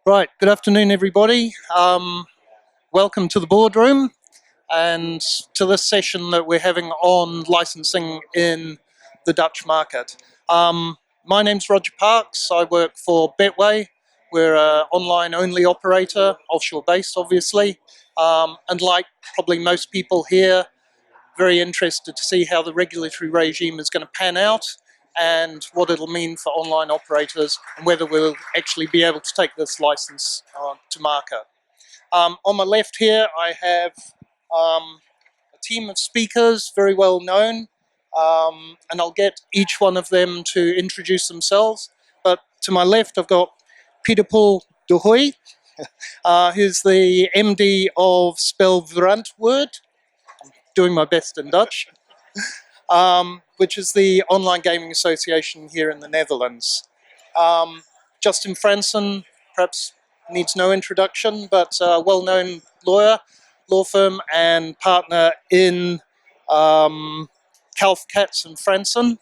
Right, good afternoon, everybody. Welcome to the boardroom and to this session that we're having on licensing in the Dutch market. My name's Roger Parks. I work for Betway. We're an online-only operator, offshore-based, obviously. And like probably most people here, very interested to see how the regulatory regime is going to pan out and what it'll mean for online operators and whether we'll actually be able to take this license to market. On my left here, I have a team of speakers, very well known, and I'll get each one of them to introduce themselves. But to my left, I've got Peter Paul de Goeij, who's the MD of Speel Varantwoord, doing my best in Dutch, which is the online gaming association here in the Netherlands. Justin Franssen, perhaps needs no introduction, but a well-known lawyer, law firm, and partner in Kalff, Katz, and Franssen.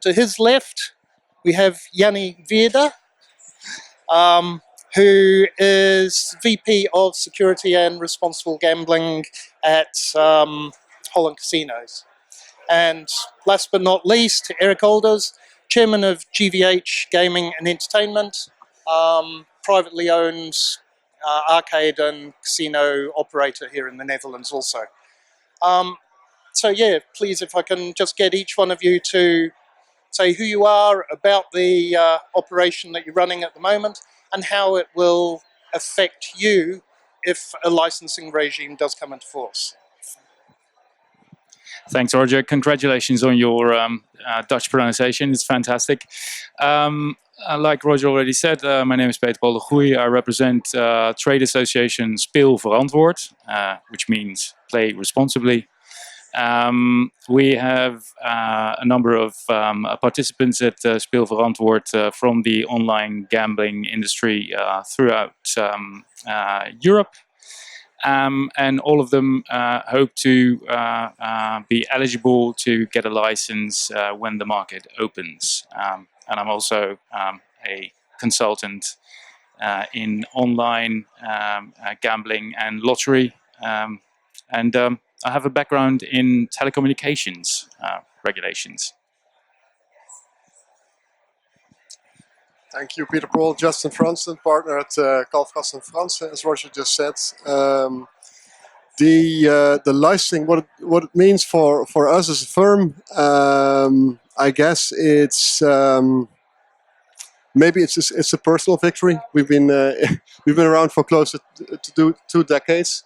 To his left, we have Janny Wierda, who is VP of Security and Responsible Gambling at Holland Casinos. And last but not least, Eric Alders, chairman of GVH Gaming and Entertainment, privately owned arcade and casino operator here in the Netherlands also. So yeah, please, if I can just get each one of you to say who you are, about the operation that you're running at the moment, and how it will affect you if a licensing regime does come into force. Thanks, Roger. Congratulations on your Dutch pronunciation. It's fantastic. Like Roger already said, my name is Peter Paul de Goeij. I represent trade association Speel Varantwoord, which means play responsibly. We have a number of participants at Speel Varantwoord from the online gambling industry throughout Europe. And all of them hope to be eligible to get a license when the market opens. And I'm also a consultant in online gambling and lottery. And I have a background in telecommunications regulations. Thank you, Peter Paul. Justin Franssen, partner at Kalff, Katz and Franssen, as Roger just said. The licensing, what it means for us as a firm, I guess it's maybe it's a personal victory. We've been we've been around for close to 2 decades,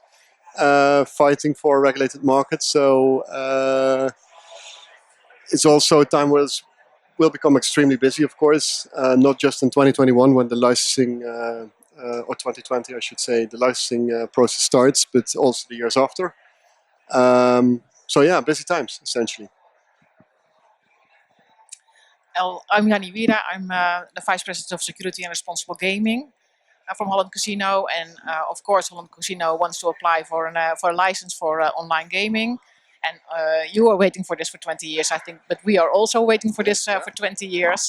fighting for a regulated market. So it's also a time where will become extremely busy, of course, not just in 2021 when the licensing, or 2020 I should say, the licensing process starts, but also the years after. So yeah, busy times, essentially. I'm Janny Wierda. I'm the Vice President of Security and Responsible Gaming from Holland Casino. And of course, Holland Casino wants to apply for a license for online gaming. And you are waiting for this for 20 years, I think, but we are also waiting for this for 20 years.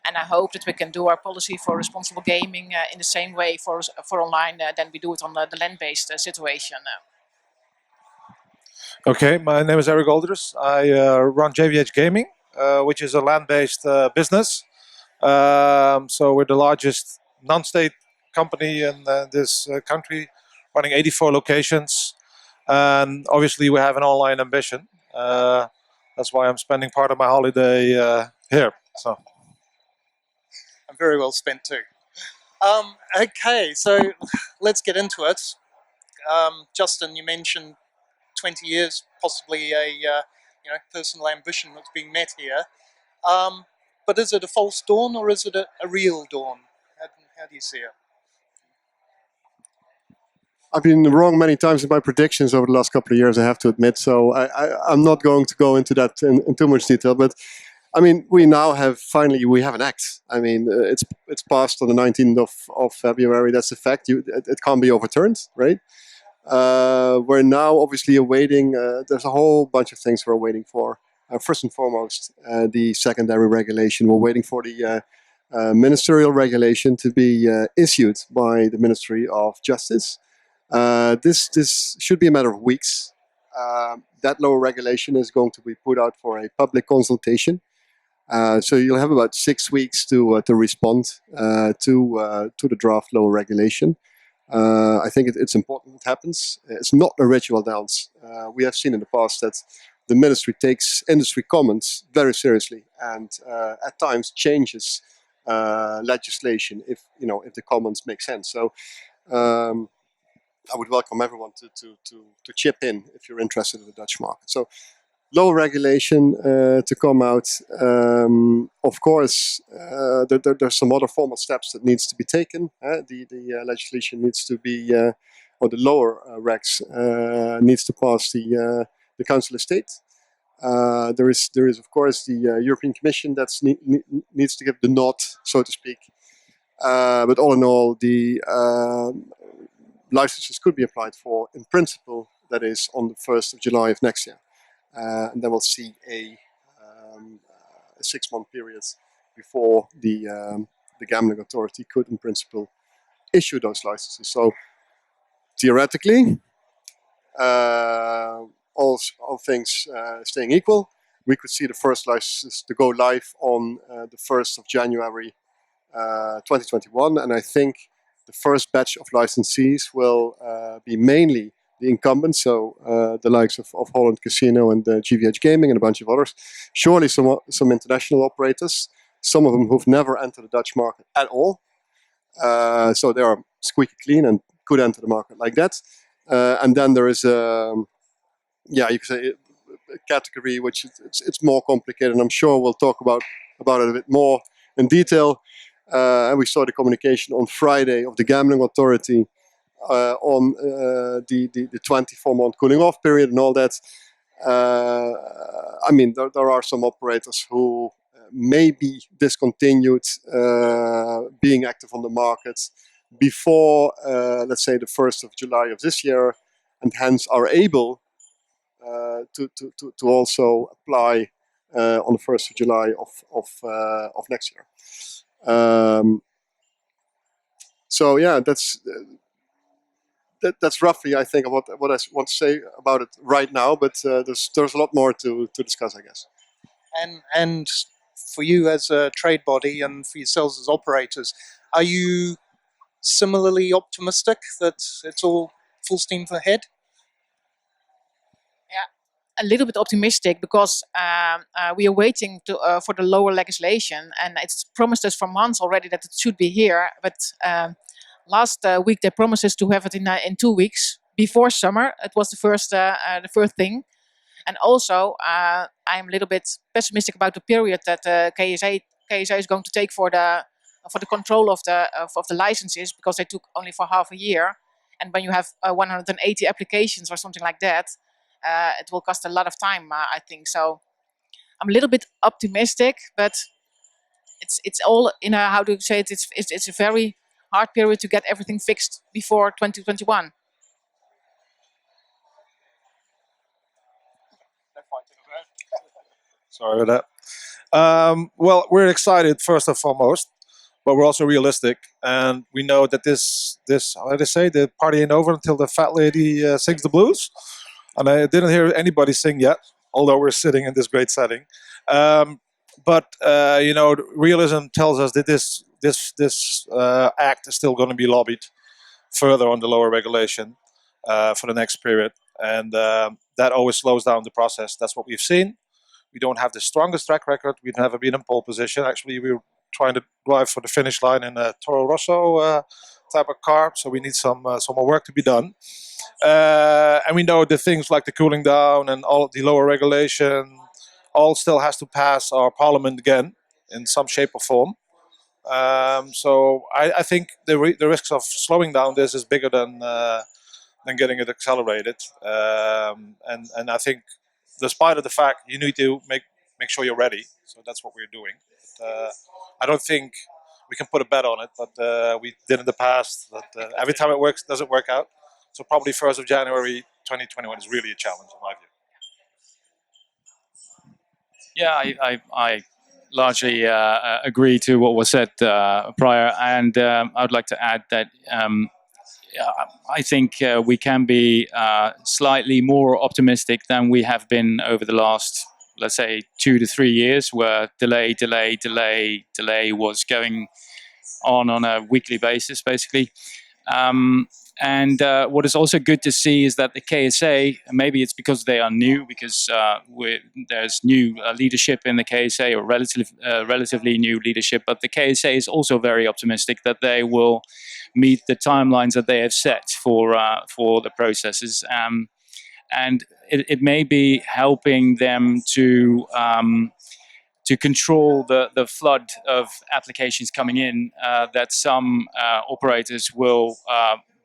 And I hope that we can do our policy for responsible gaming in the same way for online than we do it on the land-based situation. Okay, my name is Eric Alders. I run JVH Gaming, which is a land-based business. So we're the largest non-state company in this country, running 84 locations. And obviously we have an online ambition. That's why I'm spending part of my holiday here. So I'm very well spent too. Okay, so let's get into it. Justin, you mentioned 20 years, possibly a personal ambition that's being met here. But is it a false dawn or is it a real dawn? How do you see it? I've been wrong many times in my predictions over the last couple of years, I have to admit. So I'm not going to go into that in too much detail. But I mean, we now have we have an act. I mean, it's passed on the 19th of February. That's a fact. It can't be overturned, right? We're now obviously awaiting. There's a whole bunch of things we're waiting for. First and foremost, the secondary regulation. We're waiting for the ministerial regulation to be issued by the Ministry of Justice. This should be a matter of weeks. That lower regulation is going to be put out for a public consultation. So you'll have about 6 weeks to respond to the draft lower regulation. I think it's important it happens. It's not a ritual dance. We have seen in the past that the ministry takes industry comments very seriously and at times changes legislation if the comments make sense. So I would welcome everyone to chip in if you're interested in the Dutch market. So lower regulation to come out. Of course, there's some other formal steps that needs to be taken. The legislation needs to be, or the lower regs needs to pass the Council of State. There is of course the European Commission that needs to give the nod, so to speak. But all in all, the licenses could be applied for in principle. That is on the 1st of July of next year. And then we'll see a 6-month period before the gambling authority could, in principle, issue those licenses. So theoretically, all things staying equal, we could see the first licenses to go live on the 1st of January 2021, and I think the first batch of licensees will be mainly the incumbents, so the likes of Holland Casino and GVH Gaming and a bunch of others. Surely some international operators, some of them who've never entered the Dutch market at all. So they are squeaky clean and could enter the market like that. And then there is you could say a category which it's more complicated, and I'm sure we'll talk about it a bit more in detail. And we saw the communication on Friday of the Gambling Authority on the 24-month cooling off period and all that. I mean, there are some operators who may be discontinued being active on the market before, let's say, the 1st of July of this year, and hence are able to also apply on the 1st of July of next year. So yeah, that's roughly, I think, what I want to say about it right now. But there's a lot more to discuss, I guess. And for you as a trade body and for yourselves as operators, are you similarly optimistic that it's all full steam ahead? A little bit optimistic because we are waiting for the lower legislation, and it's promised us for months already that it should be here. But last week they promised us to have it in 2 weeks before summer. It was the first thing, and also I'm a little bit pessimistic about the period that KSA is going to take for the control of the licenses, because they took only for half a year, and when you have 180 applications or something like that. It will cost a lot of time, I think. So I'm a little bit optimistic, but it's all in a, how do you say it? It's a very hard period to get everything fixed before 2021. Sorry about that. Well, we're excited first and foremost, but we're also realistic, and we know that this how do they say, the party ain't over until the fat lady sings the blues. And I didn't hear anybody sing yet, although we're sitting in this great setting. But realism tells us that this act is still going to be lobbied further on the lower regulation for the next period, and that always slows down the process. That's what we've seen. We don't have the strongest track record. We've never been in pole position. Actually, we were trying to drive for the finish line in a Toro Rosso type of car, so we need some more work to be done. And we know the things like the cooling down and all the lower regulation all still has to pass our parliament again in some shape or form. So I think the risks of slowing down this is bigger than getting it accelerated. And I think, despite of the fact, you need to make sure you're ready. So that's what we're doing. But, I don't think we can put a bet on it, but we did in the past. That every time it works, doesn't work out. So probably 1st of January 2021 is really a challenge in my view. Yeah, I largely agree to what was said prior, and I'd like to add that I think we can be slightly more optimistic than we have been over the last, let's say, 2 to 3 years, where delay was going on a weekly basis, basically. And what is also good to see is that the KSA, maybe it's because they are new, because there's new leadership in the KSA, or relatively new leadership, but the KSA is also very optimistic that they will meet the timelines that they have set for the processes. And it may be helping them to control the flood of applications coming in, that some operators will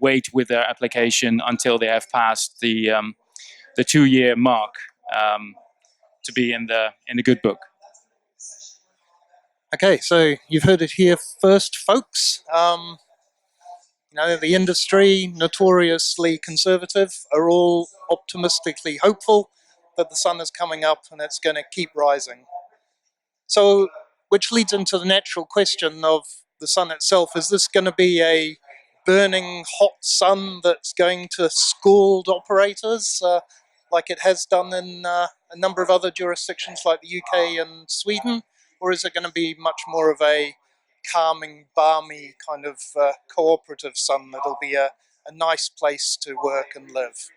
wait with their application until they have passed the 2-year mark, to be in the good book. Okay, so you've heard it here first, folks. The industry, notoriously conservative, are all optimistically hopeful that the sun is coming up and it's going to keep rising. So, which leads into the natural question of the sun itself. Is this going to be a burning hot sun that's going to scald operators like it has done in a number of other jurisdictions like the UK and Sweden? Or is it going to be much more of a calming, balmy kind of cooperative sun that'll be a nice place to work and live?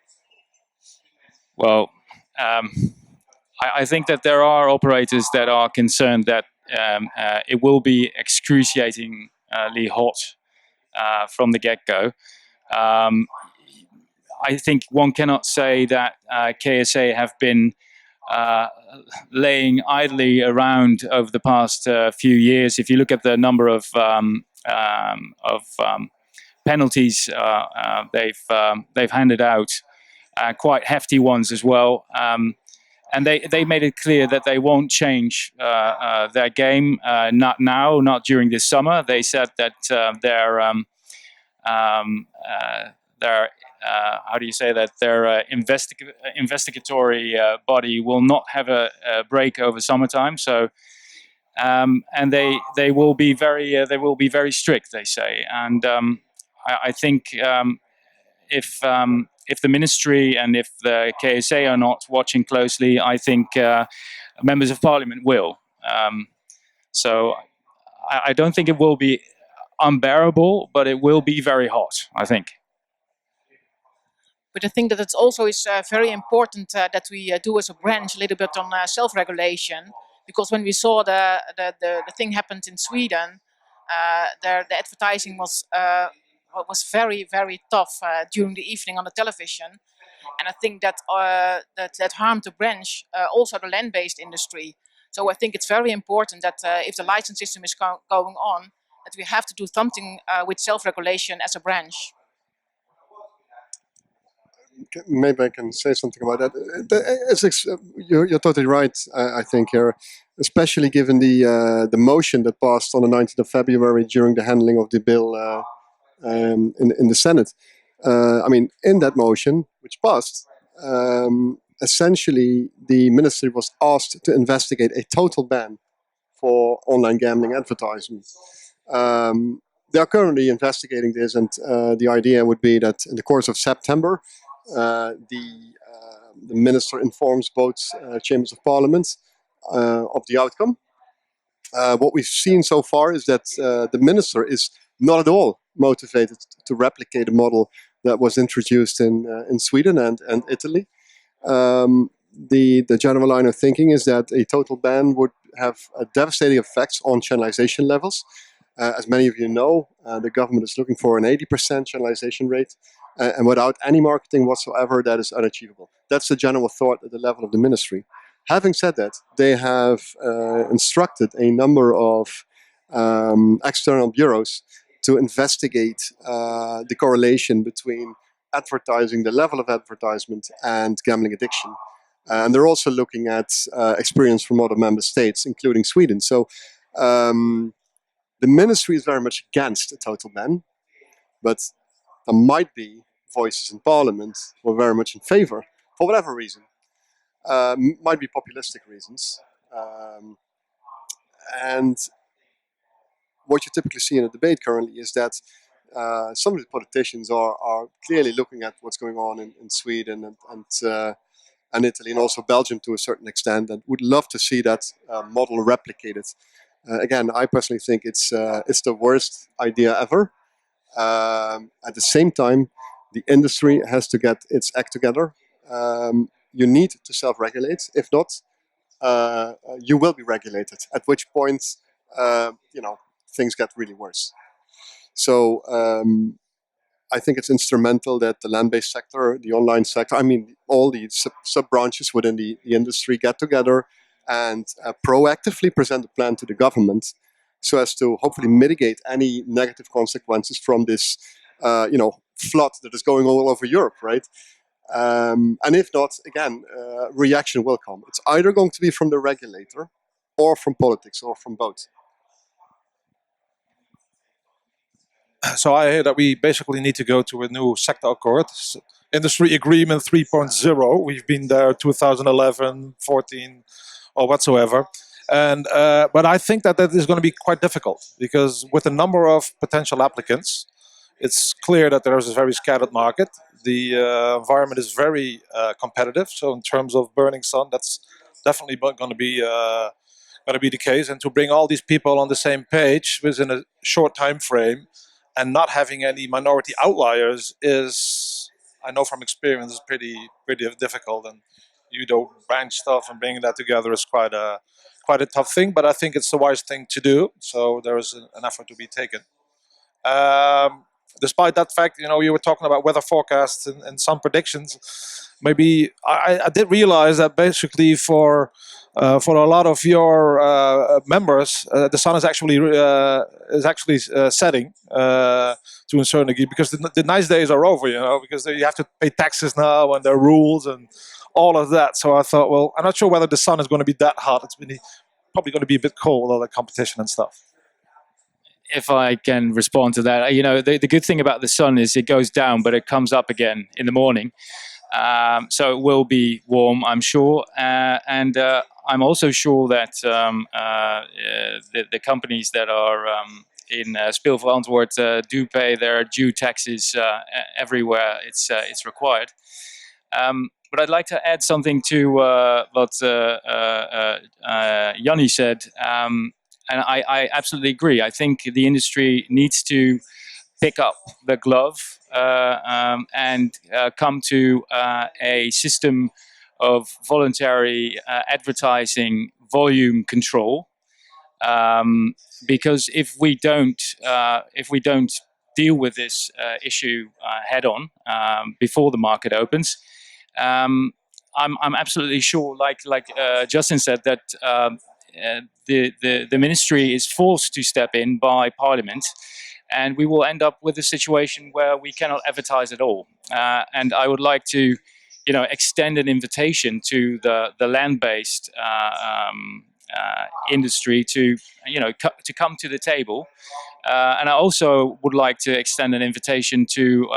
Well, I think that there are operators that are concerned that it will be excruciatingly hot from the get-go. I think one cannot say that KSA have been laying idly around over the past few years. If you look at the number of penalties they've handed out, quite hefty ones as well. And they made it clear that they won't change their game, not now, not during this summer. They said that their how do you say that, their investigatory body will not have a break over summertime. So and they will be very strict, they say. And I think if the ministry and if the KSA are not watching closely, I think members of parliament will. So I don't think it will be unbearable, but it will be very hot, I think. But I think that it also is very important that we do as a branch a little bit on self-regulation, because when we saw the thing happened in Sweden, the advertising was very, very tough during the evening on the television. And I think that that harmed the branch, also the land-based industry. So I think it's very important that if the license system is going on, that we have to do something with self-regulation as a branch. Maybe I can say something about that. You're totally right, I think, here, especially given the motion that passed on the 19th of February during the handling of the bill in the Senate. I mean, in that motion, which passed, essentially the ministry was asked to investigate a total ban for online gambling advertising. They are currently investigating this, and the idea would be that in the course of September, the minister informs both chambers of parliament of the outcome. What we've seen so far is that the minister is not at all motivated to replicate a model that was introduced in Sweden and Italy. The general line of thinking is that a total ban would have devastating effects on channelization levels. As many of you know, the government is looking for an 80% channelization rate, and without any marketing whatsoever, that is unachievable. That's the general thought at the level of the ministry. Having said that, they have instructed a number of external bureaus to investigate the correlation between advertising, the level of advertisement, and gambling addiction. And they're also looking at experience from other member states, including Sweden. So the ministry is very much against a total ban, but there might be voices in parliament who are very much in favor, for whatever reason. Might be populistic reasons. And what you typically see in a debate currently is that some of the politicians are clearly looking at what's going on in Sweden and Italy, and also Belgium to a certain extent, and would love to see that model replicated. Again, I personally think it's the worst idea ever. At the same time, the industry has to get its act together. You need to self-regulate. If not, you will be regulated. At which point, things get really worse. So I think it's instrumental that the land-based sector, the online sector, I mean, all the sub-branches within the industry get together and proactively present a plan to the government so as to hopefully mitigate any negative consequences from this, flood that is going all over Europe, right? And if not, again, reaction will come. It's either going to be from the regulator or from politics or from both. So I hear that we basically need to go to a new sector accord, industry agreement 3.0. We've been there 2011, 14, or whatsoever. And but I think that is going to be quite difficult because with the number of potential applicants, it's clear that there is a very scattered market. The environment is very competitive. So in terms of burning sun, that's definitely going to be the case. And to bring all these people on the same page within a short time frame and not having any minority outliers is, I know from experience, is pretty difficult. And branch stuff and bringing that together is quite a tough thing. But I think it's the wise thing to do. So there is an effort to be taken. Despite that fact, you were talking about weather forecasts and some predictions. Maybe I did realize that basically for a lot of your members, the sun is actually setting to a certain degree because the nice days are over. Because you have to pay taxes now and there are rules and all of that. So I thought, well, I'm not sure whether the sun is going to be that hot. It's probably going to be a bit cold, all the competition and stuff. If I can respond to that, the good thing about the sun is it goes down, but it comes up again in the morning. So it will be warm, I'm sure. And I'm also sure that the companies that are in Speel Varantwoord do pay their due taxes everywhere it's required. But I'd like to add something to what Janny said. And I absolutely agree. I think the industry needs to pick up the glove and come to a system of voluntary advertising volume control. Because if we don't deal with this issue head on before the market opens, I'm absolutely sure, like Justin said, that the ministry is forced to step in by Parliament, and we will end up with a situation where we cannot advertise at all. And I would like to, extend an invitation to the land-based industry to come to the table. And I also would like to extend an invitation to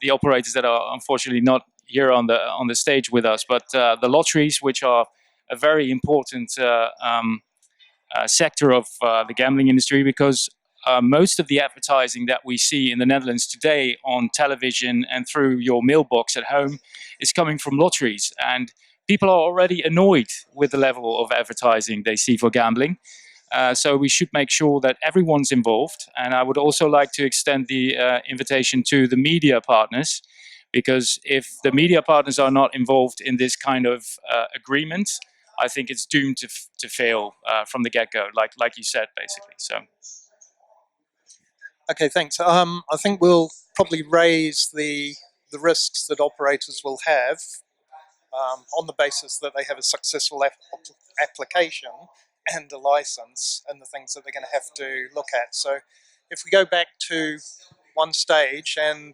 the operators that are unfortunately not here on the stage with us, but the lotteries, which are a very important sector of the gambling industry, because most of the advertising that we see in the Netherlands today on television and through your mailbox at home is coming from lotteries. And people are already annoyed with the level of advertising they see for gambling. So we should make sure that everyone's involved. And I would also like to extend the invitation to the media partners, because if the media partners are not involved in this kind of agreement, I think it's doomed to fail from the get-go, like you said, basically. So. Okay, thanks. I think we'll probably raise the risks that operators will have on the basis that they have a successful application and a license, and the things that they're going to have to look at. So if we go back to one stage and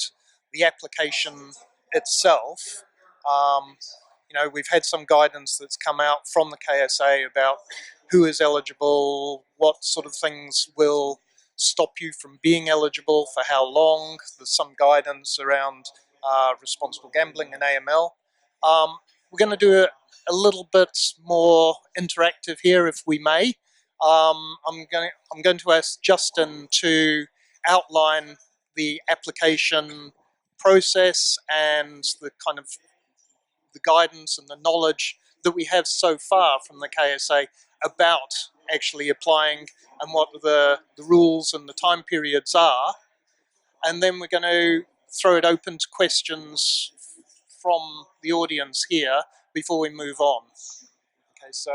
the application itself, we've had some guidance that's come out from the KSA about who is eligible, what sort of things will stop you from being eligible, for how long. There's some guidance around responsible gambling and AML. We're going to do a little bit more interactive here, if we may. I'm going to ask Justin to outline the application process and the kind of the guidance and the knowledge that we have so far from the KSA about actually applying and what the rules and the time periods are. And then we're going to throw it open to questions from the audience here before we move on. Okay, so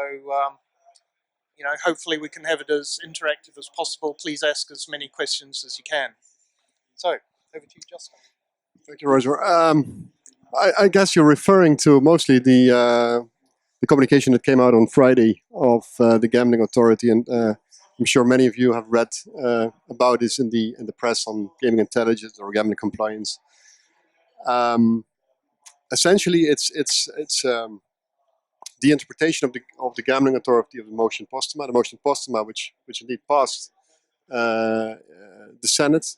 hopefully we can have it as interactive as possible. Please ask as many questions as you can. So, over to you, Justin. Thank you, Roger. I guess you're referring to mostly the communication that came out on Friday of the Gambling Authority, and I'm sure many of you have read about this in the press on gaming intelligence or gambling compliance. Essentially, it's the interpretation of the Gambling Authority of the motion postuma. The motion postuma, which indeed passed the Senate,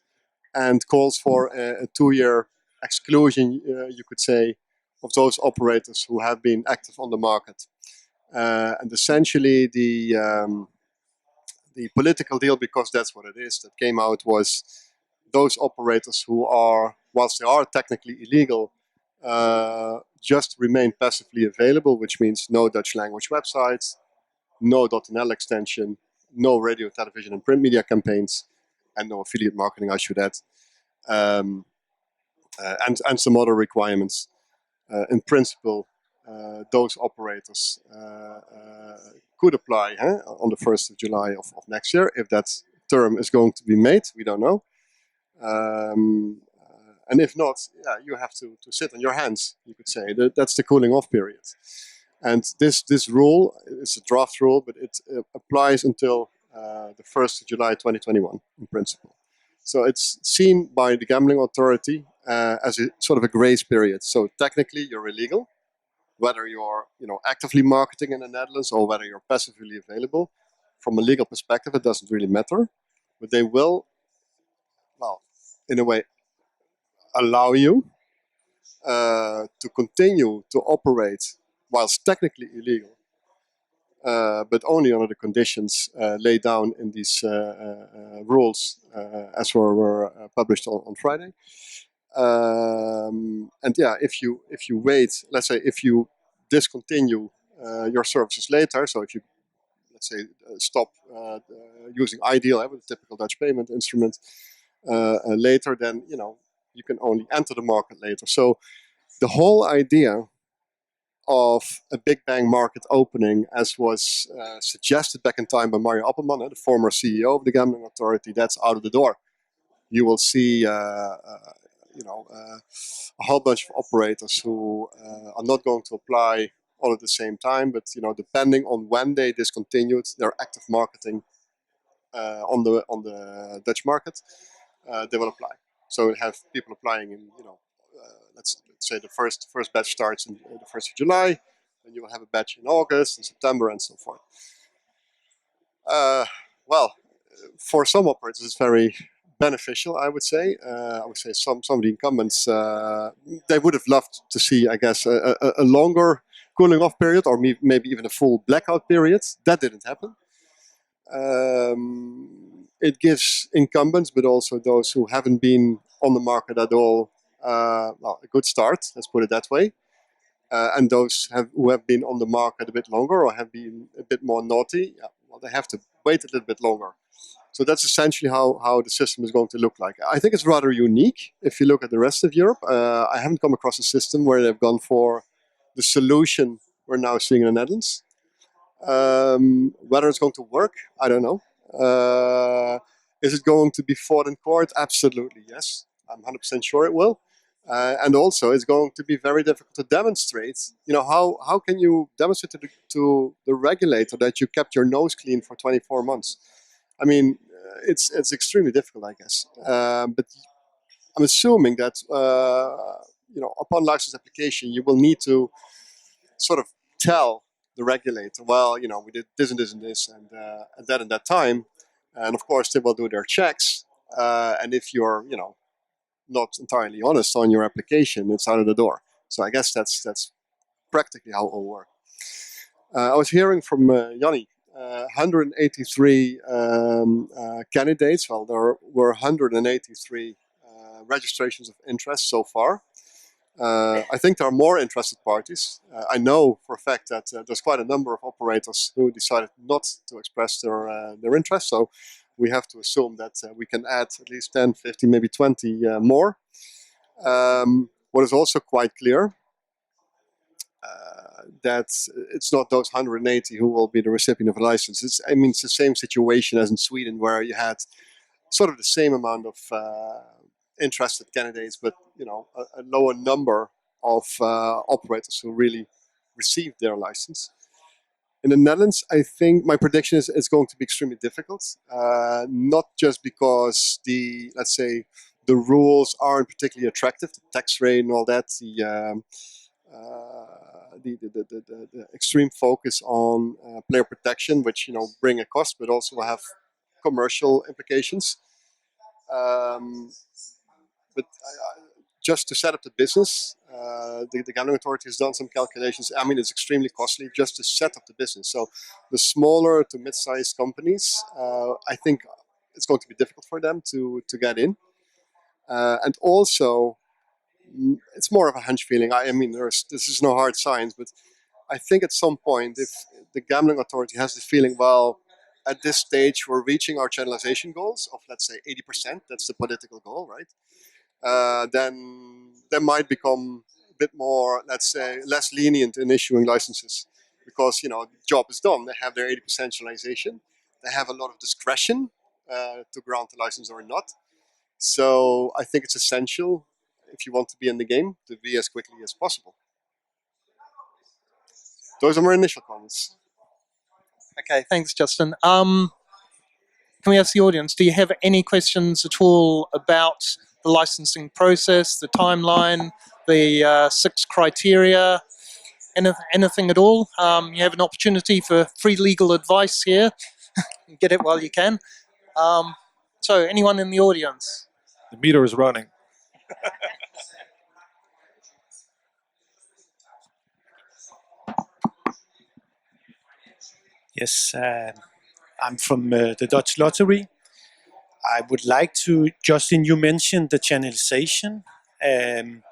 and calls for a 2-year exclusion, you could say, of those operators who have been active on the market. And essentially, the political deal, because that's what it is, that came out was those operators who are, whilst they are technically illegal, just remain passively available, which means no Dutch language websites, no .nl extension, no radio, television, and print media campaigns, and no affiliate marketing, I should add, and some other requirements. In principle, those operators could apply on the 1st of July of next year. If that term is going to be made, we don't know. And if not, you have to sit on your hands, you could say. That's the cooling off period. And this rule is a draft rule, but it applies until the 1st of July 2021 in principle. So it's seen by the Gambling Authority as a sort of a grace period. So technically you're illegal, whether you're actively marketing in the Netherlands or whether you're passively available. From a legal perspective, it doesn't really matter. But they will, well, in a way, allow you to continue to operate whilst technically illegal, but only under the conditions laid down in these rules as were published on Friday. And yeah, if you wait, let's say if you discontinue your services later, so if you, let's say, stop using Ideal, with a typical Dutch payment instrument later, then you can only enter the market later. So the whole idea of a Big Bang market opening, as was suggested back in time by Mario Appelman, the former CEO of the Gambling Authority, that's out of the door. You will see a whole bunch of operators who are not going to apply all at the same time, but depending on when they discontinued their active marketing on the Dutch market, they will apply. So we have people applying in let's say the first batch starts in the 1st of July, and you will have a batch in August and September and so forth. Well, for some operators it's very beneficial, I would say. Some of the incumbents, they would have loved to see, I guess, a longer cooling off period, or maybe even a full blackout period. That didn't happen. It gives incumbents, but also those who haven't been on the market at all, a good start, let's put it that way. And those who have been on the market a bit longer or have been a bit more naughty, they have to wait a little bit longer. So that's essentially how the system is going to look like. I think it's rather unique if you look at the rest of Europe. I haven't come across a system where they've gone for the solution we're now seeing in the Netherlands. Whether it's going to work, I don't know. Is it going to be fought in court? Absolutely, yes. I'm 100% sure it will. And also, it's going to be very difficult to demonstrate. How can you demonstrate to the regulator that you kept your nose clean for 24 months? I mean, it's extremely difficult, I guess. But I'm assuming that upon license application, you will need to sort of tell the regulator, well, we did this and this and this and that time, and of course they will do their checks. And if you're, not entirely honest on your application, it's out of the door. So I guess that's practically how it will work. I was hearing from Janny 183 candidates. Well, there were 183 registrations of interest so far. I think there are more interested parties. I know for a fact that there's quite a number of operators who decided not to express their interest. So we have to assume that we can add at least 10, 50, maybe 20 more. What is also quite clear that it's not those 180 who will be the recipient of a license. It's the same situation as in Sweden, where you had sort of the same amount of interested candidates, but a lower number of operators who really received their license. In the Netherlands, I think my prediction is it's going to be extremely difficult. Not just because let's say the rules aren't particularly attractive, the tax rate and all that, the extreme focus on player protection, which bring a cost, but also will have commercial implications. But just to set up the business, the gambling authority has done some calculations. I mean, it's extremely costly just to set up the business. So the smaller to mid-sized companies, I think it's going to be difficult for them to get in. And also, it's more of a hunch feeling. I mean, this is no hard science, but I think at some point, if the gambling authority has the feeling, well, at this stage, we're reaching our channelization goals of, let's say, 80%. That's the political goal, right? Then they might become a bit more, let's say, less lenient in issuing licenses, because the job is done. They have their 80% channelization. They have a lot of discretion to grant the license or not. So I think it's essential, if you want to be in the game, to be as quickly as possible. Those are my initial comments. Okay, thanks, Justin. Can we ask the audience, do you have any questions at all about the licensing process, the timeline, the 6 criteria, anything at all? You have an opportunity for free legal advice here. Get it while you can. So anyone in the audience? The meter is running. Yes, I'm from the Dutch Lottery. I would like to, Justin, you mentioned the channelization. Do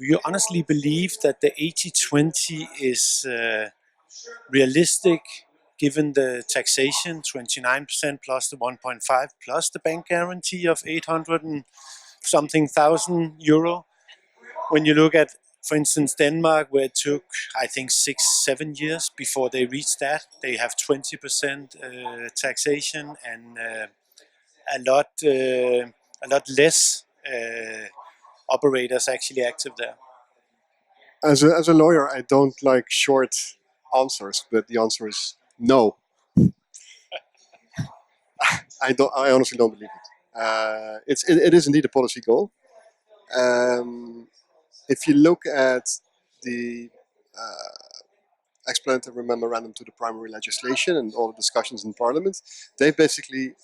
you honestly believe that the 80-20 is realistic, given the taxation, 29% plus the 1.5 plus the bank guarantee of 800 and something thousand euro? When you look at, for instance, Denmark, where it took, I think, 6-7 years before they reached that, they have 20% taxation and a lot less operators actually active there. As a lawyer, I don't like short answers, but the answer is no. I honestly don't believe it. It is indeed a policy goal. If you look at the explanatory memorandum to the primary legislation and all the discussions in Parliament, they basically,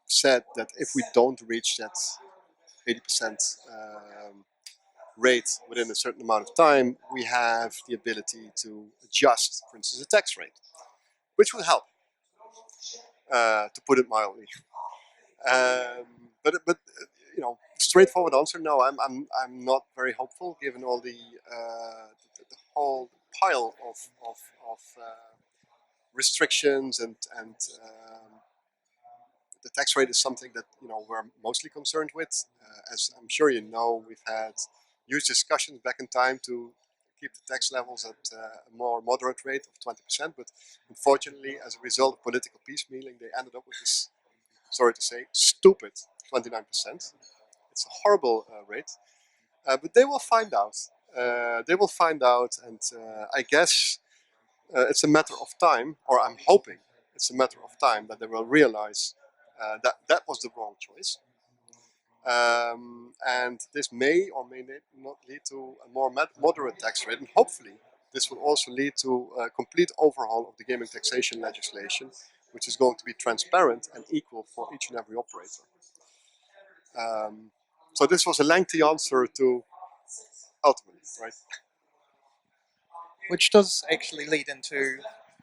said that if we don't reach that 80% rate within a certain amount of time, we have the ability to adjust, for instance, the tax rate, which will help, to put it mildly. But straightforward answer: no. I'm not very hopeful, given all the whole pile of restrictions and the tax rate is something that we're mostly concerned with. As I'm sure you know, we've had huge discussions back in time to keep the tax levels at a more moderate rate of 20%, but unfortunately, as a result of political piecemealing, they ended up with this, sorry to say, stupid 29%. It's a horrible rate, but they will find out. And I guess it's a matter of time, or I'm hoping it's a matter of time, that they will realize that was the wrong choice. And this may or may not lead to a more moderate tax rate, and hopefully this will also lead to a complete overhaul of the gaming taxation legislation, which is going to be transparent and equal for each and every operator. So this was a lengthy answer to ultimately, right? which does actually lead into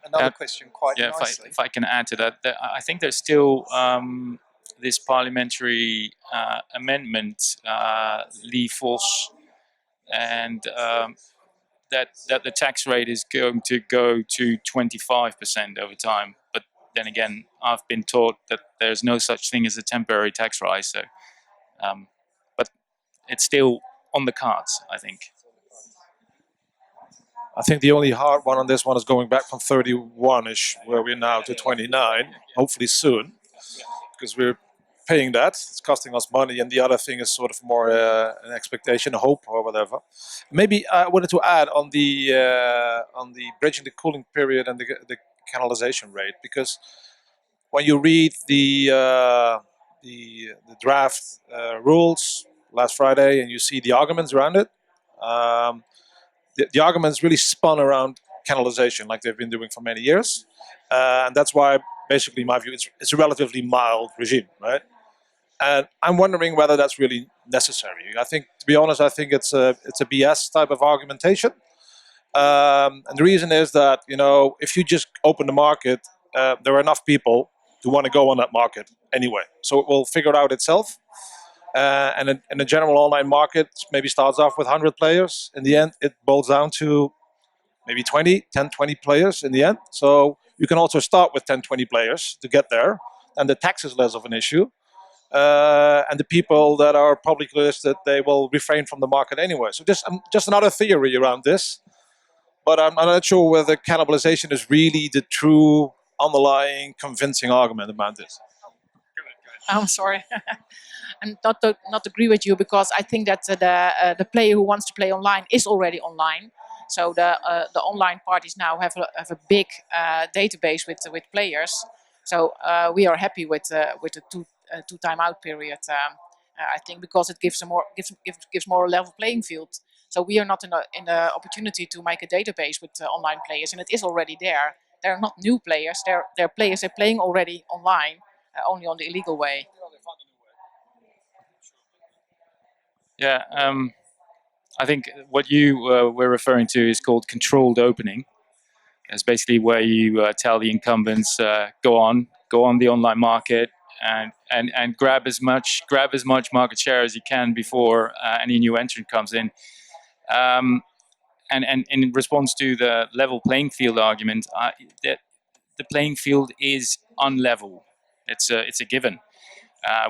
another question quite Yeah, nicely. if I can add to that, I think there's still this parliamentary amendment, Lee Vos, and that the tax rate is going to go to 25% over time. But then again, I've been taught that there's no such thing as a temporary tax rise. So, but it's still on the cards, I think. I think the only hard one on this one is going back from 31-ish, where we're now, to 29, hopefully soon, because we're paying that. It's costing us money, and the other thing is sort of more an expectation, a hope, or whatever. Maybe I wanted to add on the bridging the cooling period and the canalization rate, because when you read the draft rules last Friday and you see the arguments around it. The arguments really spun around canalization, like they've been doing for many years, and that's why, basically, in my view, it's a relatively mild regime, right? And I'm wondering whether that's really necessary. I think, to be honest, I think it's a BS type of argumentation, and the reason is that if you just open the market, there are enough people who want to go on that market anyway, so it will figure it out itself. And in a general online market, maybe starts off with 100 players. In the end, it boils down to maybe 10, 20 players in the end. So you can also start with 10, 20 players to get there. And the tax is less of an issue. And the people that are publicly listed, they will refrain from the market anyway. So just another theory around this. But I'm not sure whether cannibalization is really the true underlying convincing argument about this. I'm sorry. And not agree with you, because I think that the player who wants to play online is already online. So the online parties now have a big database with players. So we are happy with the two timeout period. I think because it gives more level playing field. So we are not in the opportunity to make a database with online players, and it is already there. They're not new players. They're players they're playing already online, only on the illegal way. Yeah, I think what you were referring to is called controlled opening. It's basically where you tell the incumbents go on the online market and grab as much market share as you can before any new entrant comes in. And in response to the level playing field argument, that the playing field is unlevel. It's a given.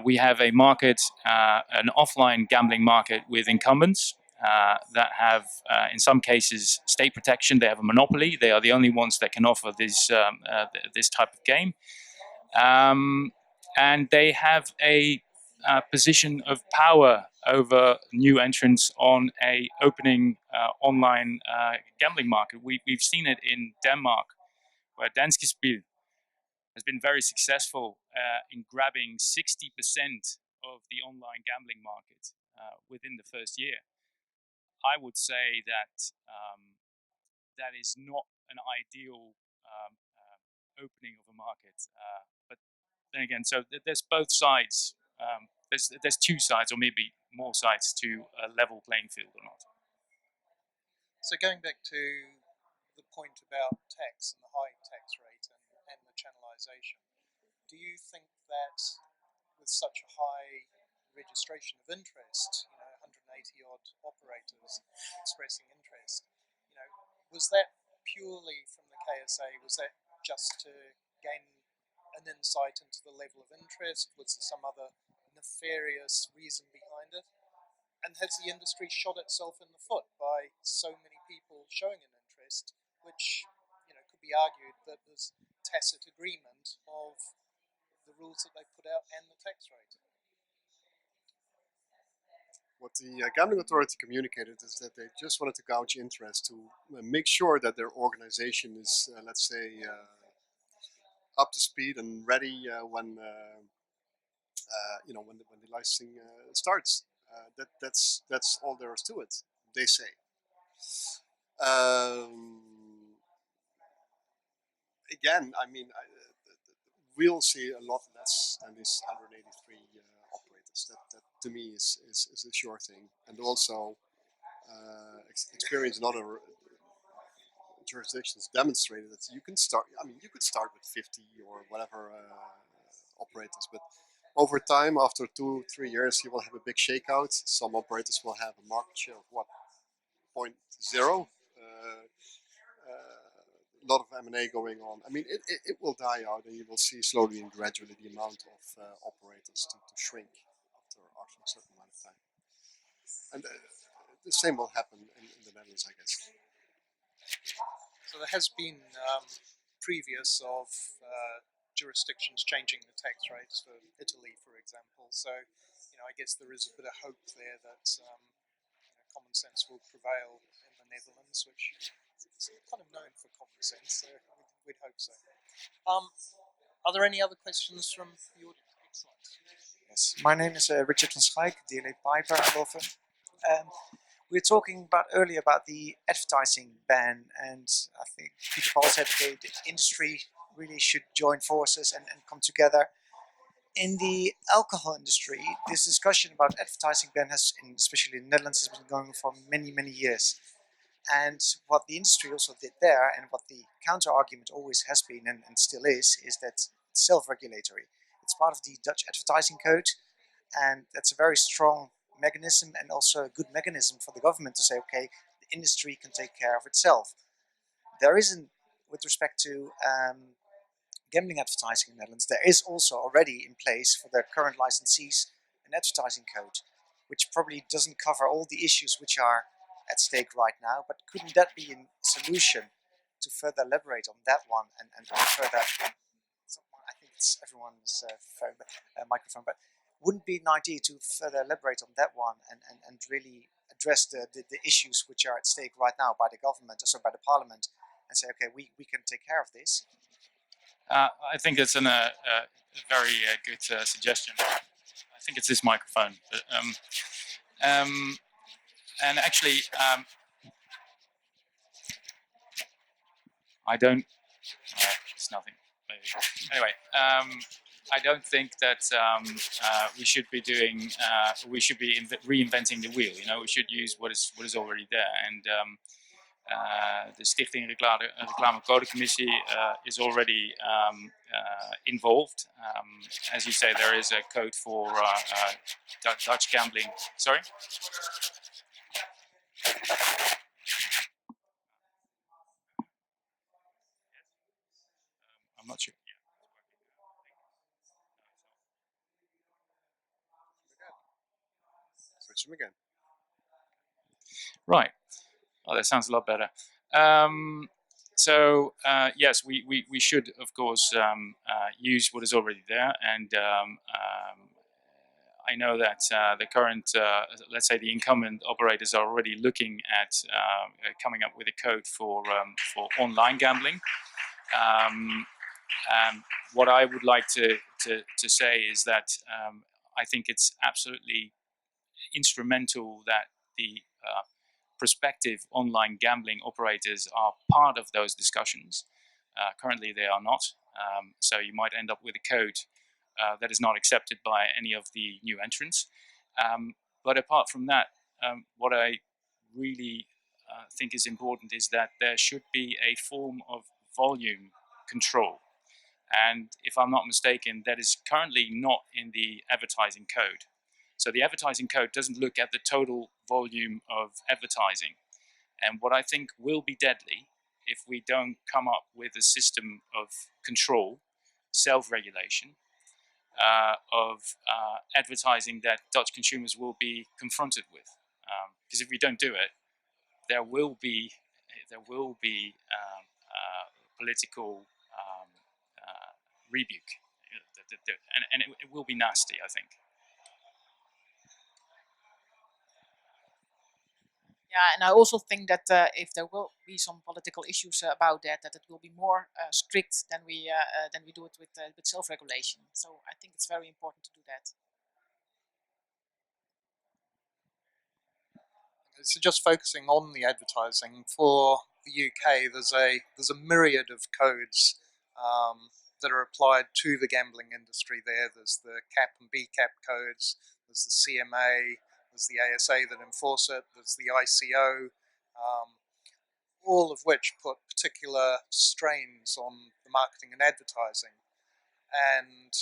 We have a market, an offline gambling market with incumbents that have, in some cases, state protection. They have a monopoly. They are the only ones that can offer this type of game, and they have a position of power over new entrants on a opening online gambling market. We've seen it in Denmark, where Danske Speel has been very successful in grabbing 60% of the online gambling market within the first year. I would say that that is not an ideal opening of a market. But then again, so there's both sides. There's two sides, or maybe more sides, to a level playing field or not. So going back to the point about tax and the high tax rate and the channelization, do you think that with such a high registration of interest, 180 odd operators expressing interest, was that purely from the KSA? Was that just to gain an insight into the level of interest? Was there some other nefarious reason behind it? And has the industry shot itself in the foot by so many people showing an interest, which could be argued that there's tacit agreement of the rules that they put out and the tax rate? What the gambling authority communicated is that they just wanted to gauge interest to make sure that their organization is, let's say, up to speed and ready when when the licensing starts. That's all there is to it. They say. Again, I mean, we'll see a lot less than these 183 operators. That to me is a sure thing, and also experience another jurisdictions demonstrated that you can start. I mean, you could start with 50 or whatever operators, but over time, after 2-3 years, you will have a big shakeout. Some operators will have a market share of what, 0.0. A lot of M&A going on. I mean, it will die out, and you will see slowly and gradually the amount of operators to shrink after a certain amount of time. And the same will happen in the Netherlands, I guess. So there has been previous of jurisdictions changing the tax rates for Italy, for example. So, I guess there is a bit of hope there that common sense will prevail in the Netherlands, which is kind of known for common sense. So we'd hope so. Are there any other questions from the audience? Excellent. Yes, my name is Richard van Schaik, DLA Piper and law firm. We were talking about earlier about the advertising ban, and I think Peter Paul said the industry really should join forces and come together. In the alcohol industry, this discussion about advertising ban has, especially in the Netherlands, has been going for many, many years. And what the industry also did there, and what the counter argument always has been and still is that it's self-regulatory. It's part of the Dutch advertising code, and that's a very strong mechanism and also a good mechanism for the government to say, okay, the industry can take care of itself. There isn't, with respect to gambling advertising in the Netherlands, there is also already in place for the current licensees an advertising code, which probably doesn't cover all the issues which are at stake right now, but couldn't that be a solution to further elaborate on that one and further, I think it's everyone's phone, microphone, but wouldn't it be an idea to further elaborate on that one and really address the issues which are at stake right now by the government, also by the parliament, and say, okay, we can take care of this? I think it's a very good suggestion. I think it's this microphone. But, and actually, I don't. It's nothing. Anyway, I don't think that we should be doing. We should be reinventing the wheel. We should use what is already there. And the Stichting Reclamecodecommissie is already involved. As you say, there is a code for Dutch gambling. Sorry? I'm not sure. Switch them again. Right. Oh, that sounds a lot better. Yes, we should, of course, use what is already there. And I know that the current, let's say the incumbent operators are already looking at coming up with a code for online gambling. What I would like to say is that I think it's absolutely instrumental that the prospective online gambling operators are part of those discussions. Currently they are not, so you might end up with a code that is not accepted by any of the new entrants. But apart from that, what I really think is important is that there should be a form of volume control. And if I'm not mistaken, that is currently not in the advertising code. So the advertising code doesn't look at the total volume of advertising. And what I think will be deadly if we don't come up with a system of control, self-regulation, of advertising that Dutch consumers will be confronted with. Because if we don't do it, there will be political rebuke, and it will be nasty, I think. Yeah, and I also think that if there will be some political issues about that it will be more strict than we do it with self-regulation. So I think it's very important to do that. So just focusing on the advertising for the UK, there's a myriad of codes that are applied to the gambling industry. There's the CAP and BCAP codes. There's the CMA. There's the ASA that enforce it. There's the ICO. all of which put particular strains on the marketing and advertising. And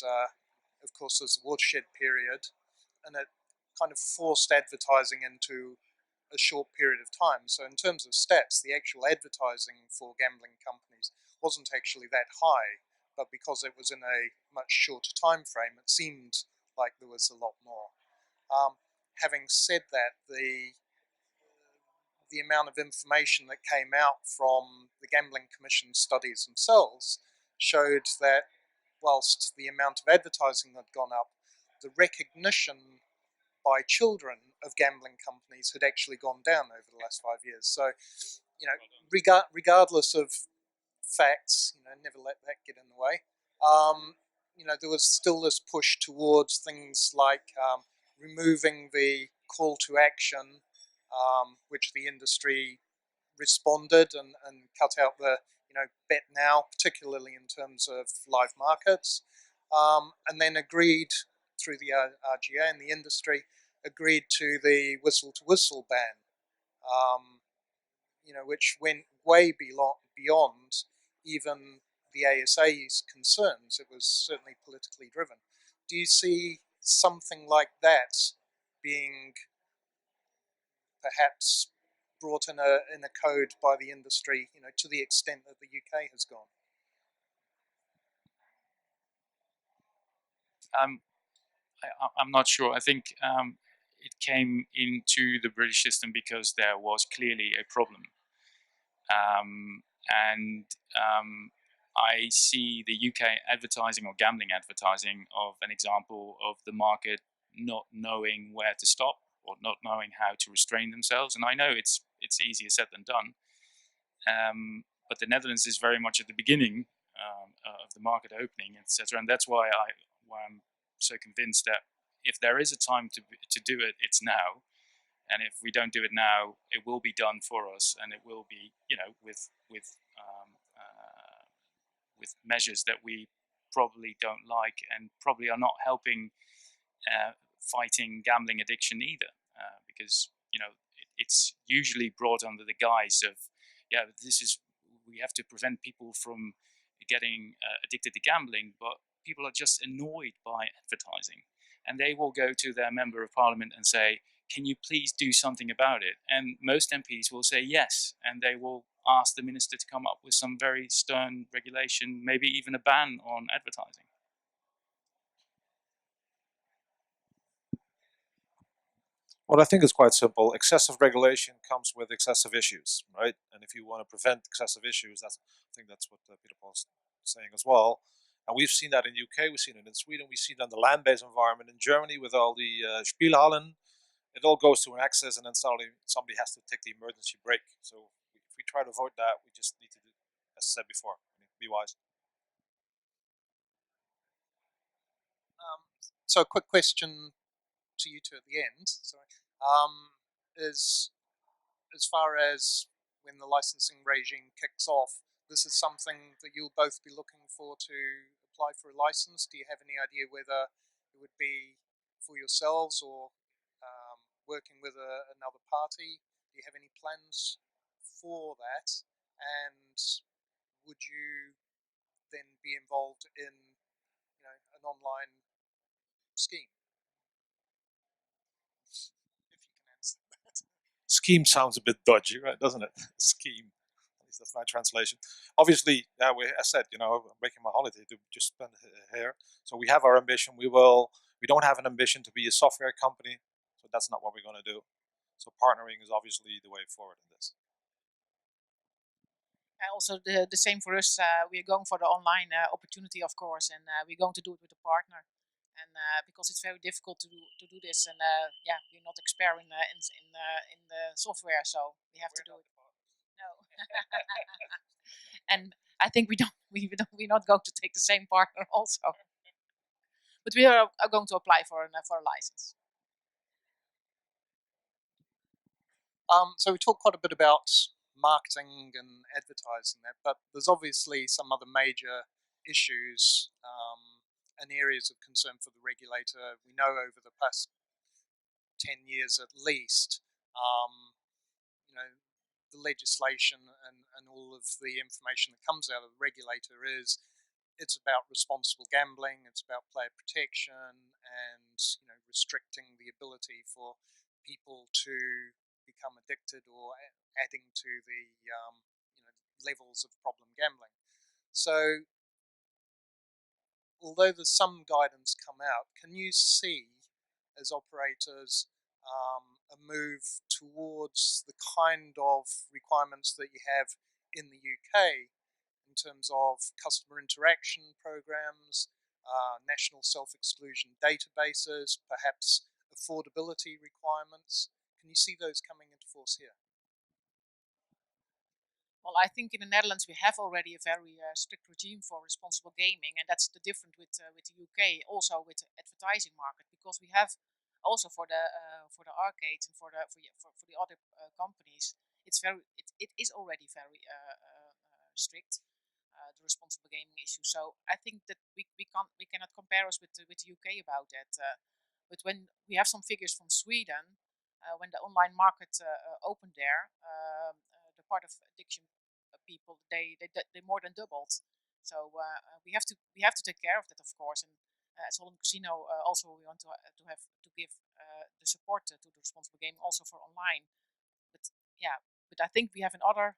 of course, there's the watershed period, and it kind of forced advertising into a short period of time. So in terms of stats, the actual advertising for gambling companies wasn't actually that high, but because it was in a much shorter time frame, it seemed like there was a lot more. Having said that, the amount of information that came out from the Gambling Commission studies themselves showed that whilst the amount of advertising had gone up, the recognition by children of gambling companies had actually gone down over the last 5 years. So, regardless of facts, never let that get in the way. There was still this push towards things like removing the call to action, which the industry responded and cut out the bet now, particularly in terms of live markets, and then agreed through the RGA and the industry agreed to the whistle-to-whistle ban, which went way beyond even the ASA's concerns. It was certainly politically driven. Do you see something like that being perhaps brought in a code by the industry, to the extent that the UK has gone? I'm not sure. I think it came into the British system because there was clearly a problem. And I see the UK advertising or gambling advertising of an example of the market not knowing where to stop or not knowing how to restrain themselves. And I know it's easier said than done. But the Netherlands is very much at the beginning of the market opening, etc. And that's why I'm so convinced that if there is a time to do it, it's now. And if we don't do it now, it will be done for us, and it will be, with measures that we probably don't like and probably are not helping fighting gambling addiction either, because it's usually brought under the guise of, we have to prevent people from getting addicted to gambling, but people are just annoyed by advertising, and they will go to their member of parliament and say, can you please do something about it? And most MPs will say yes, and they will ask the minister to come up with some very stern regulation, maybe even a ban on advertising. Well, I think it's quite simple. Excessive regulation comes with excessive issues, right? And if you want to prevent excessive issues, I think that's what Peter Paul's saying as well. And we've seen that in UK, we've seen it in Sweden, we've seen it in the land-based environment in Germany with all the Speel. It all goes to an access, and then suddenly somebody has to take the emergency brake. So if we try to avoid that, we just need to do, as I said before, be wise. So a quick question to you two at the end. Sorry, is as far as when the licensing regime kicks off, this is something that you'll both be looking for to apply for a license. Do you have any idea whether it would be for yourselves or working with another party? Do you have any plans for that? And would you then be involved in an online scheme? If you can answer that. Scheme sounds a bit dodgy, right? Doesn't it? Scheme. At least that's my translation. Obviously, as I said, I'm making my holiday to just spend here. So we have our ambition. We don't have an ambition to be a software company. So that's not what we're going to do. So partnering is obviously the way forward in this. Also, the same for us. We are going for the online opportunity, of course, and we're going to do it with a partner. And because it's very difficult to do this, and we're not expert in the software, so we have to do it. No, and I think we're not going to take the same partner also. But we are going to apply for a license. So we talked quite a bit about marketing and advertising that, but there's obviously some other major issues and areas of concern for the regulator. We know over the past 10 years at least, the legislation and all of the information that comes out of the regulator is it's about responsible gambling, it's about player protection, and restricting the ability for people to become addicted or adding to the levels of problem gambling. So although there's some guidance come out, can you see as operators a move towards the kind of requirements that you have in the UK in terms of customer interaction programs, national self-exclusion databases, perhaps affordability requirements? Can you see those coming into force here? Well, I think in the Netherlands we have already a very strict regime for responsible gaming, and that's the difference with the UK, also with the advertising market, because we have also for the arcades and for the other companies, it is already very strict, the responsible gaming issue. So I think that we cannot compare us with the UK about that. But when we have some figures from Sweden, when the online market opened there, the part of addiction people they more than doubled. So we have to take care of that, of course. And as Holland Casino, also we want to give the support to the responsible gaming also for online. But yeah, but I think we have another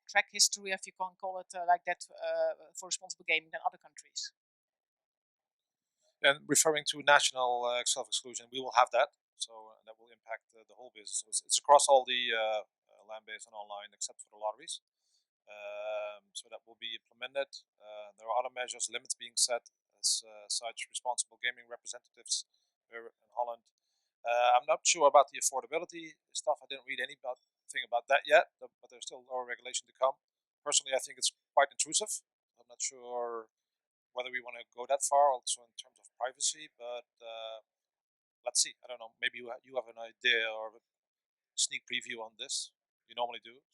track history, if you can call it like that, for responsible gaming than other countries. And referring to national self-exclusion, we will have that. So that will impact the whole business. So it's across all the land-based and online, except for the lotteries. So that will be implemented. There are other measures, limits being set as such, responsible gaming representatives here in Holland. I'm not sure about the affordability stuff. I didn't read anything about that yet, but there's still lower regulation to come. Personally, I think it's quite intrusive. I'm not sure whether we want to go that far also in terms of privacy, but let's see. I don't know. Maybe you have an idea or a sneak preview on this. You normally do.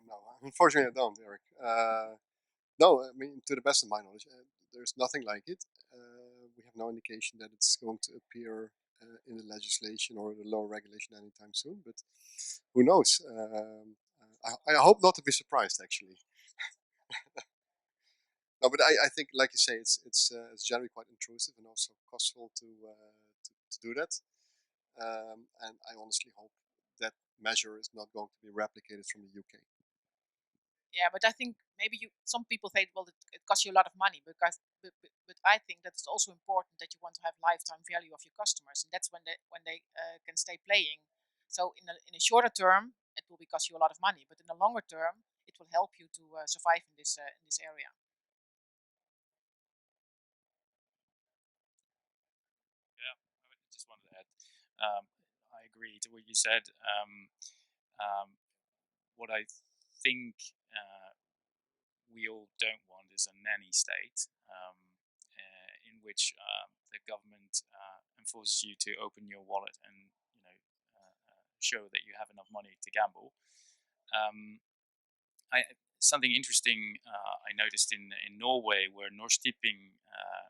No, unfortunately, I don't, Eric. No, I mean, to the best of my knowledge, there's nothing like it. We have no indication that it's going to appear in the legislation or the law regulation anytime soon, but who knows? I hope not to be surprised, actually. No, but I think, like you say, it's generally quite intrusive and also costful to do that. And I honestly hope that measure is not going to be replicated from the UK. Yeah, but I think maybe some people say, well, it costs you a lot of money, but I think that it's also important that you want to have lifetime value of your customers, and that's when they can stay playing. So in a shorter term, it will cost you a lot of money, but in the longer term, it will help you to survive in this area. Yeah, I just wanted to add. I agree to what you said. What I think we all don't want is a nanny state in which the government enforces you to open your wallet and show that you have enough money to gamble. Something interesting I noticed in Norway, where Norsk Tipping,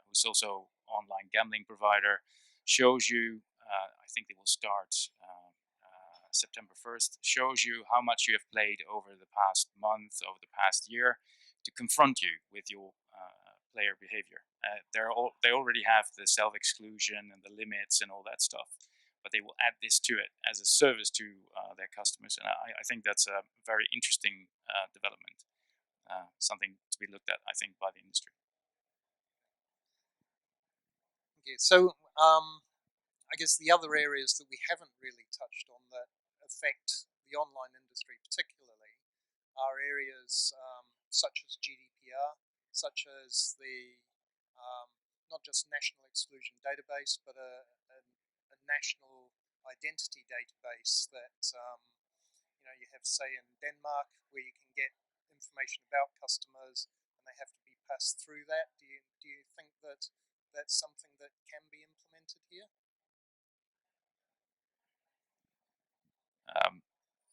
who's also online gambling provider, shows you. I think they will start September 1st. Shows you how much you have played over the past month, over the past year, to confront you with your player behavior. They already have the self-exclusion and the limits and all that stuff, but they will add this to it as a service to their customers. And I think that's a very interesting development, something to be looked at, I think, by the industry. Okay, so I guess the other areas that we haven't really touched on that affect the online industry particularly are areas such as GDPR, such as the not just national exclusion database, but a national identity database that you have, say, in Denmark, where you can get information about customers and they have to be passed through that. Do you think that that's something that can be implemented here?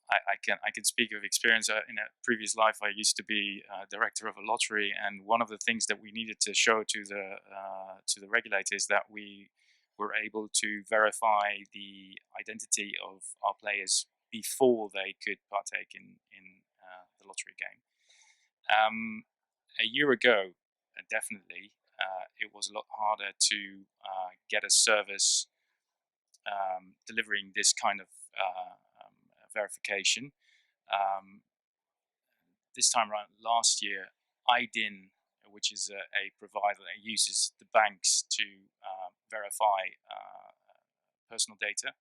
I can speak of experience. In a previous life, I used to be director of a lottery, and one of the things that we needed to show to the regulators that we were able to verify the identity of our players before they could partake in the lottery game. A year ago, definitely, it was a lot harder to get a service delivering this kind of verification. This time around, last year, IDIN, which is a provider that uses the banks to verify personal data,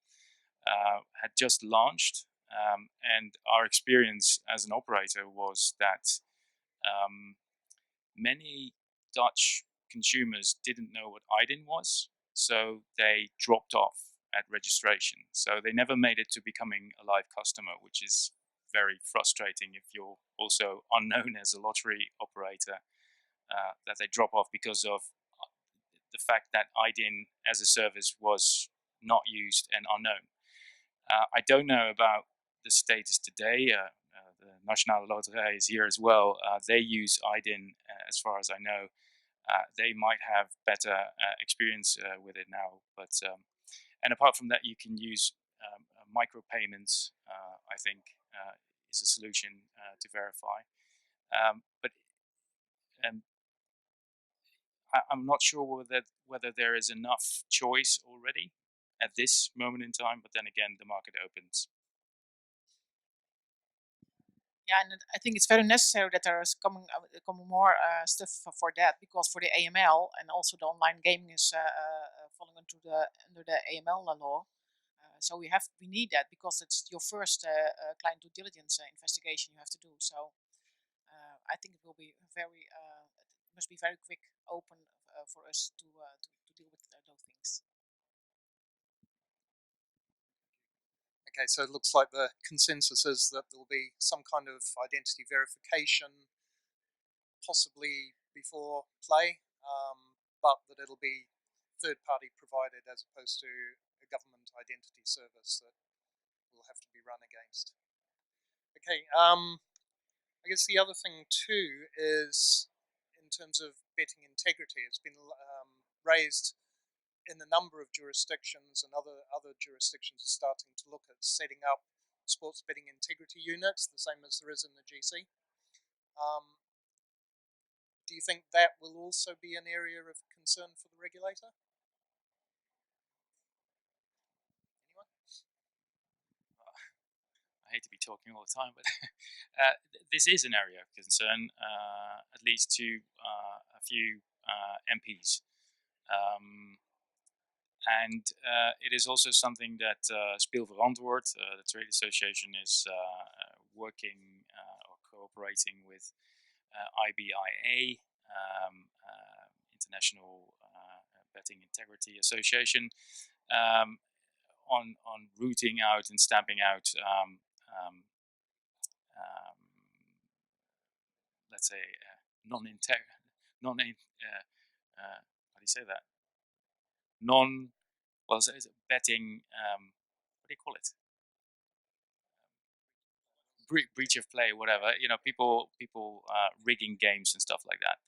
had just launched. And our experience as an operator was that many Dutch consumers didn't know what IDIN was, so they dropped off at registration. So they never made it to becoming a live customer, which is very frustrating if you're also unknown as a lottery operator, that they drop off because of the fact that IDIN as a service was not used and unknown. I don't know about the status today. The Nationale Loterij is here as well. They use IDIN, as far as I know. They might have better experience with it now, but and apart from that, you can use micropayments. I think is a solution to verify. But I'm not sure whether there is enough choice already at this moment in time. But then again, the market opens. Yeah, and I think it's very necessary that there is coming more stuff for that, because for the AML and also the online gaming is falling under the AML law. So we need that, because it's your first client due diligence investigation you have to do. So I think it will be it must be very quick open for us to deal with those things. Okay, so it looks like the consensus is that there will be some kind of identity verification, possibly before play, but that it'll be third-party provided as opposed to a government identity service that will have to be run against. Okay, I guess the other thing too is, in terms of betting integrity, it's been raised in a number of jurisdictions, and other jurisdictions are starting to look at setting up sports betting integrity units, the same as there is in the GC. Do you think that will also be an area of concern for the regulator? Anyone? I hate to be talking all the time, but this is an area of concern, at least to a few MPs. And it is also something that Speel Varantwoord, the trade association, is working or cooperating with IBIA, International Betting Integrity Association, on rooting out and stamping out, let's say, how do you say that? Well, it's betting, what do you call it? Breach of play, whatever. You know, people rigging games and stuff like that.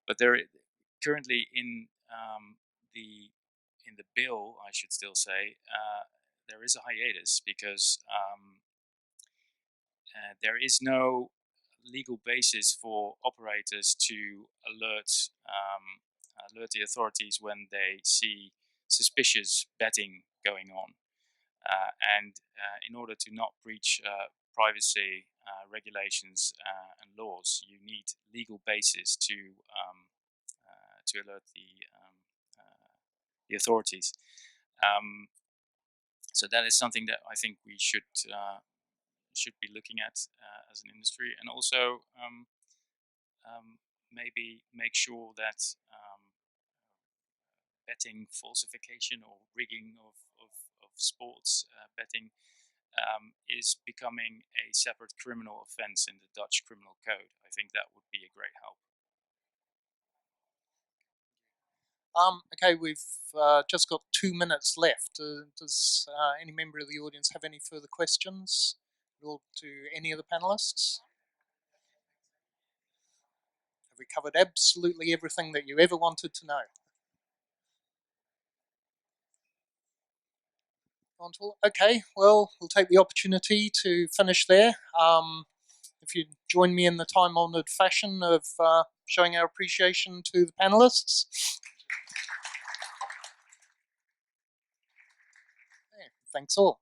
But there, currently in the bill, I should still say, there is a hiatus because there is no legal basis for operators to alert the authorities when they see suspicious betting going on. And in order to not breach privacy regulations and laws, you need legal basis to alert the authorities. So that is something that I think we should be looking at as an industry, and also maybe make sure that betting falsification or rigging of sports betting is becoming a separate criminal offense in the Dutch criminal code. I think that would be a great help. Okay, we've just got 2 minutes left. Does any member of the audience have any further questions to any of the panelists? Have we covered absolutely everything that you ever wanted to know? Okay, well, we'll take the opportunity to finish there. If you join me in the time-honoured fashion of showing our appreciation to the panelists. Yeah, thanks all.